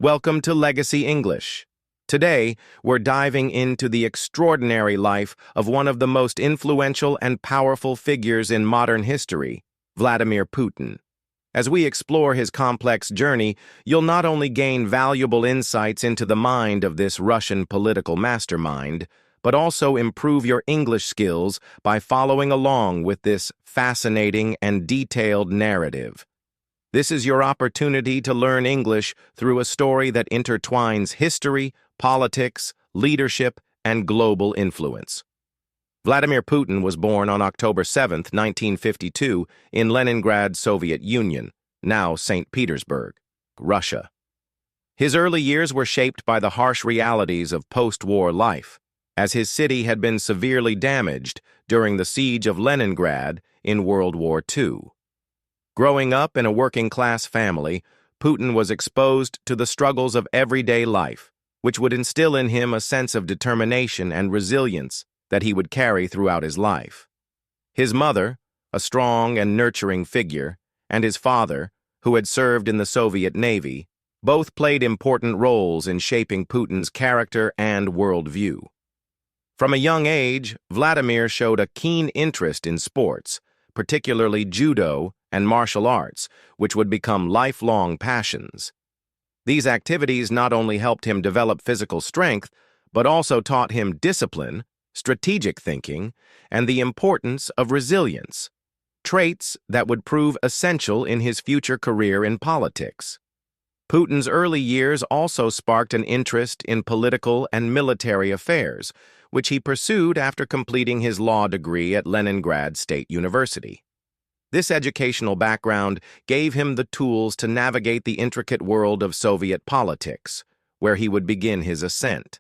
Welcome to Legacy English. Today, we're diving into the extraordinary life of one of the most influential and powerful figures in modern history, Vladimir Putin. As we explore his complex journey, you'll not only gain valuable insights into the mind of this Russian political mastermind, but also improve your English skills by following along with this fascinating and detailed narrative. This is your opportunity to learn English through a story that intertwines history, politics, leadership, and global influence. Vladimir Putin was born on October 7, 1952, in Leningrad, Soviet Union, now St. Petersburg, Russia. His early years were shaped by the harsh realities of post-war life, as his city had been severely damaged during the siege of Leningrad in World War II. Growing up in a working-class family, Putin was exposed to the struggles of everyday life, which would instill in him a sense of determination and resilience that he would carry throughout his life. His mother, a strong and nurturing figure, and his father, who had served in the Soviet Navy, both played important roles in shaping Putin's character and worldview. From a young age, Vladimir showed a keen interest in sports, particularly judo and martial arts, which would become lifelong passions. These activities not only helped him develop physical strength, but also taught him discipline, strategic thinking, and the importance of resilience, traits that would prove essential in his future career in politics. Putin's early years also sparked an interest in political and military affairs, which he pursued after completing his law degree at Leningrad State University. This educational background gave him the tools to navigate the intricate world of Soviet politics, where he would begin his ascent.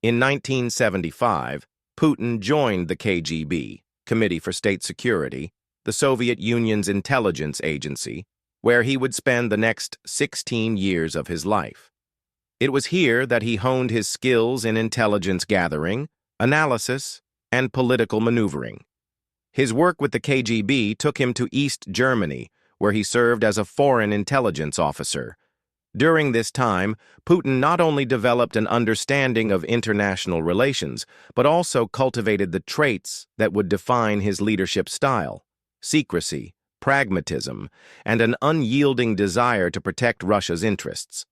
In 1975, Putin joined the KGB, Committee for State Security, the Soviet Union's intelligence agency, where he would spend the next 16 years of his life. It was here that he honed his skills in intelligence gathering, analysis, and political maneuvering. His work with the KGB took him to East Germany, where he served as a foreign intelligence officer. During this time, Putin not only developed an understanding of international relations, but also cultivated the traits that would define his leadership style: secrecy, pragmatism, and an unyielding desire to protect Russia's interests.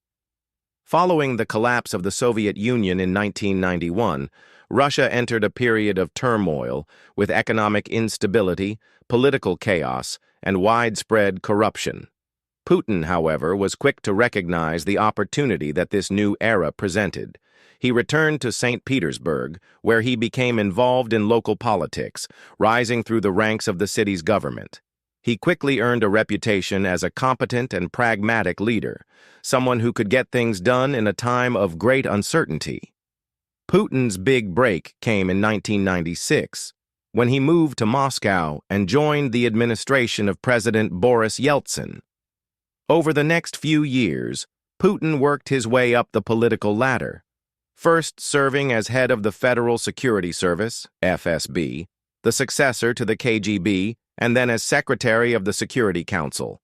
Following the collapse of the Soviet Union in 1991, Russia entered a period of turmoil with economic instability, political chaos, and widespread corruption. Putin, however, was quick to recognize the opportunity that this new era presented. He returned to St. Petersburg, where he became involved in local politics, rising through the ranks of the city's government. He quickly earned a reputation as a competent and pragmatic leader, someone who could get things done in a time of great uncertainty. Putin's big break came in 1996, when he moved to Moscow and joined the administration of President Boris Yeltsin. Over the next few years, Putin worked his way up the political ladder, first serving as head of the Federal Security Service, FSB, the successor to the KGB, and then as Secretary of the Security Council.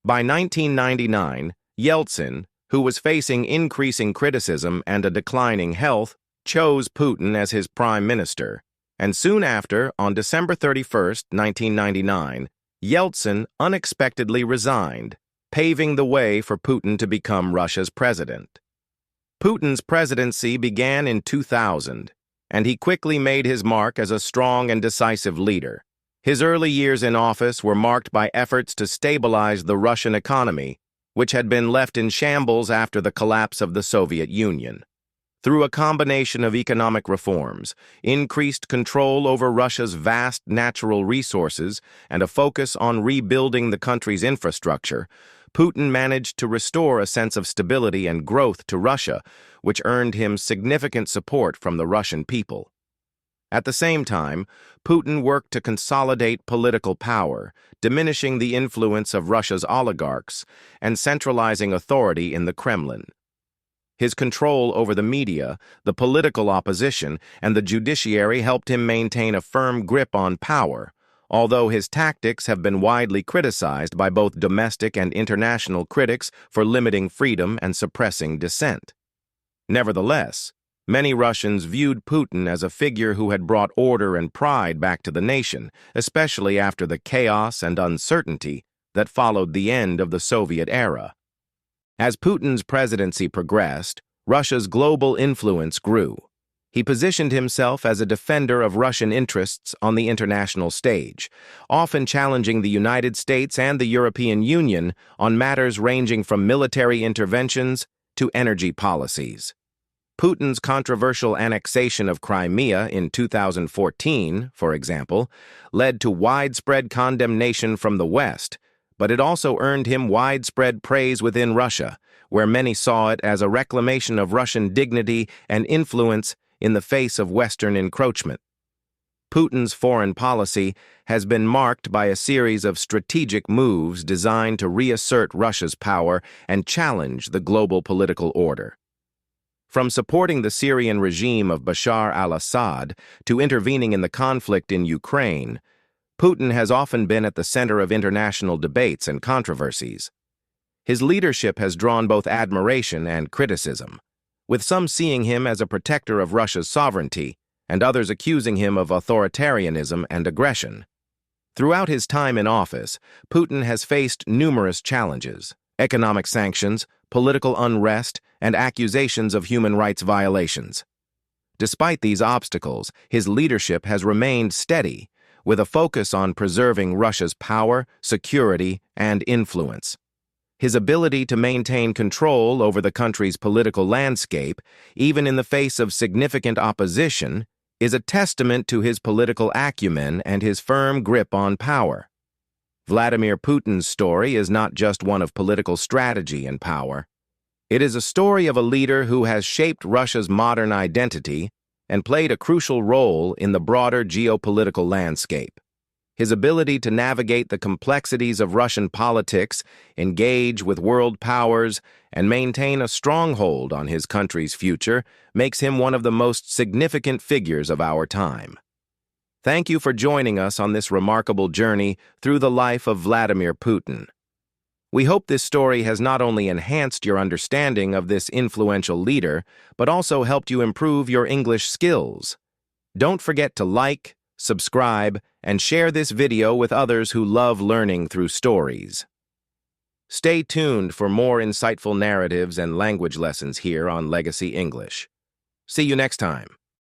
By 1999, Yeltsin, who was facing increasing criticism and a declining health, chose Putin as his prime minister, and soon after, on December 31, 1999, Yeltsin unexpectedly resigned, paving the way for Putin to become Russia's president. Putin's presidency began in 2000, and he quickly made his mark as a strong and decisive leader. His early years in office were marked by efforts to stabilize the Russian economy, which had been left in shambles after the collapse of the Soviet Union. Through a combination of economic reforms, increased control over Russia's vast natural resources, and a focus on rebuilding the country's infrastructure, Putin managed to restore a sense of stability and growth to Russia, which earned him significant support from the Russian people. At the same time, Putin worked to consolidate political power, diminishing the influence of Russia's oligarchs and centralizing authority in the Kremlin. His control over the media, the political opposition, and the judiciary helped him maintain a firm grip on power, although his tactics have been widely criticized by both domestic and international critics for limiting freedom and suppressing dissent. Nevertheless, many Russians viewed Putin as a figure who had brought order and pride back to the nation, especially after the chaos and uncertainty that followed the end of the Soviet era. As Putin's presidency progressed, Russia's global influence grew. He positioned himself as a defender of Russian interests on the international stage, often challenging the United States and the European Union on matters ranging from military interventions to energy policies. Putin's controversial annexation of Crimea in 2014, for example, led to widespread condemnation from the West, but it also earned him widespread praise within Russia, where many saw it as a reclamation of Russian dignity and influence in the face of Western encroachment. Putin's foreign policy has been marked by a series of strategic moves designed to reassert Russia's power and challenge the global political order. From supporting the Syrian regime of Bashar al-Assad to intervening in the conflict in Ukraine, Putin has often been at the center of international debates and controversies. His leadership has drawn both admiration and criticism, with some seeing him as a protector of Russia's sovereignty and others accusing him of authoritarianism and aggression. Throughout his time in office, Putin has faced numerous challenges: economic sanctions, political unrest, and accusations of human rights violations. Despite these obstacles, his leadership has remained steady, with a focus on preserving Russia's power, security, and influence. His ability to maintain control over the country's political landscape, even in the face of significant opposition, is a testament to his political acumen and his firm grip on power. Vladimir Putin's story is not just one of political strategy and power. It is a story of a leader who has shaped Russia's modern identity and played a crucial role in the broader geopolitical landscape. His ability to navigate the complexities of Russian politics, engage with world powers, and maintain a stronghold on his country's future makes him one of the most significant figures of our time. Thank you for joining us on this remarkable journey through the life of Vladimir Putin. We hope this story has not only enhanced your understanding of this influential leader, but also helped you improve your English skills. Don't forget to like, subscribe, and share this video with others who love learning through stories. Stay tuned for more insightful narratives and language lessons here on Legacy English. See you next time.